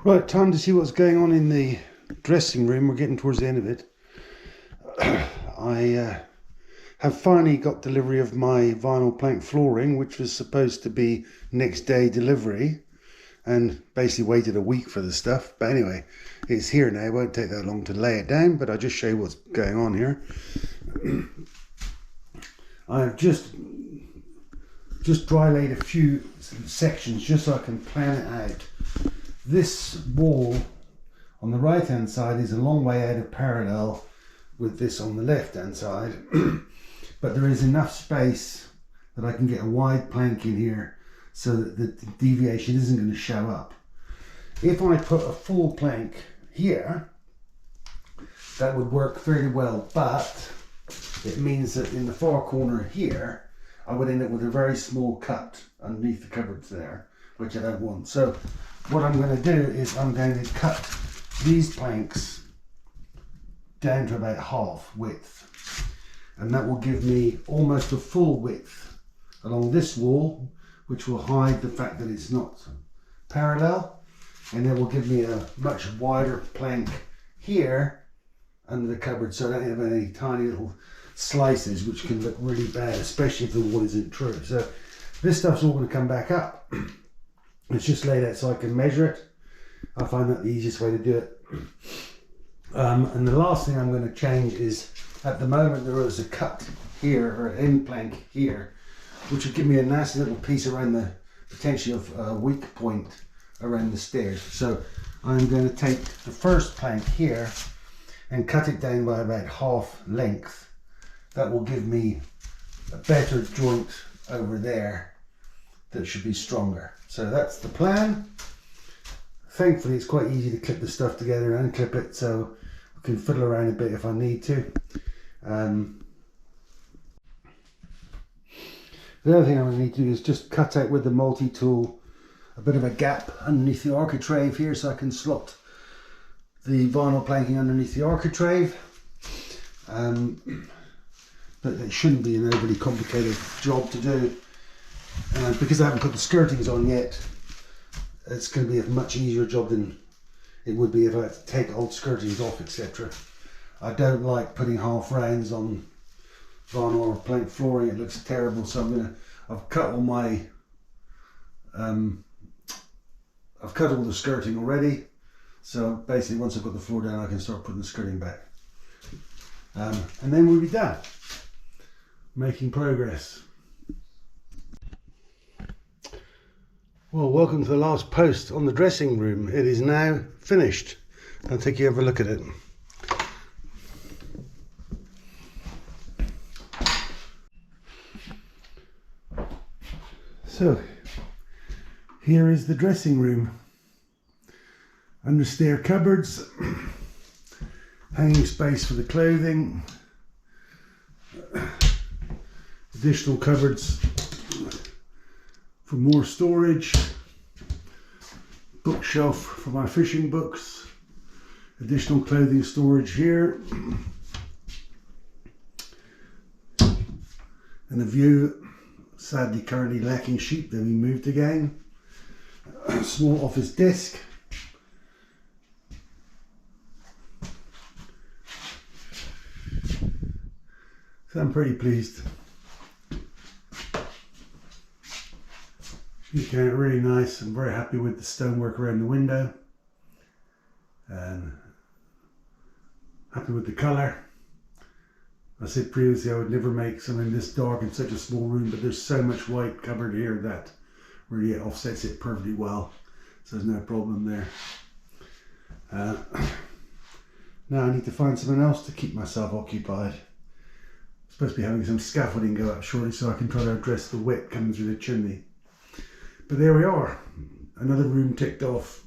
Right, time to see what's going on in the dressing room. We're getting towards the end of it. I have finally got delivery of my vinyl plank flooring, which was supposed to be next day delivery, and basically waited a week for the stuff. But anyway, it's here now. It won't take that long to lay it down, but I'll just show you what's going on here. I've just dry laid a few sections just so I can plan it out. This wall on the right hand side is a long way out of parallel with this on the left hand side, but there is enough space that I can get a wide plank in here so that the deviation isn't going to show up. If I put a full plank here, that would work fairly well, but it means that in the far corner here I would end up with a very small cut underneath the cupboards there, which I don't want. So what I'm going to do is I'm going to cut these planks down to about half width, and that will give me almost a full width along this wall, which will hide the fact that it's not parallel, and that will give me a much wider plank here under the cupboard, so I don't have any tiny little slices which can look really bad, especially if the wall isn't true. So this stuff's all going to come back up. It's just laid out so I can measure it. I find that the easiest way to do it. And the last thing I'm going to change is, at the moment there is a cut here, or an end plank here, which will give me a nice little piece around the, potentially of a weak point around the stairs. So I'm going to take the first plank here and cut it down by about half length. That will give me a better joint over there that should be stronger. So that's the plan. Thankfully it's quite easy to clip the stuff together and clip it, so I can fiddle around a bit if I need to. The other thing I'm going to need to do is just cut out with the multi-tool a bit of a gap underneath the architrave here, so I can slot the vinyl planking underneath the architrave. But it shouldn't be an overly complicated job to do. Because I haven't put the skirtings on yet, it's going to be a much easier job than it would be if I had to take old skirtings off, etc. I don't like putting half rounds on vinyl or plank flooring. It looks terrible, so I've cut all my I've cut all the skirting already, so basically once I've got the floor down I can start putting the skirting back, and then we'll be done, making progress. Well, welcome to the last post on the dressing room. It is now finished. I'll take you have a look at it. So, here is the dressing room. Understair cupboards, hanging space for the clothing, additional cupboards for more storage, bookshelf for my fishing books, additional clothing storage here, and a view, sadly currently lacking sheep, then we moved again. A small office desk, so I'm pretty pleased. It came out really nice. I'm very happy with the stonework around the window, and happy with the colour. I said previously I would never make something this dark in such a small room, but there's so much white covered here that really offsets it perfectly well, so there's no problem there. Now I need to find something else to keep myself occupied. I'm supposed to be having some scaffolding go up shortly so I can try to address the wet coming through the chimney. But there we are, another room ticked off.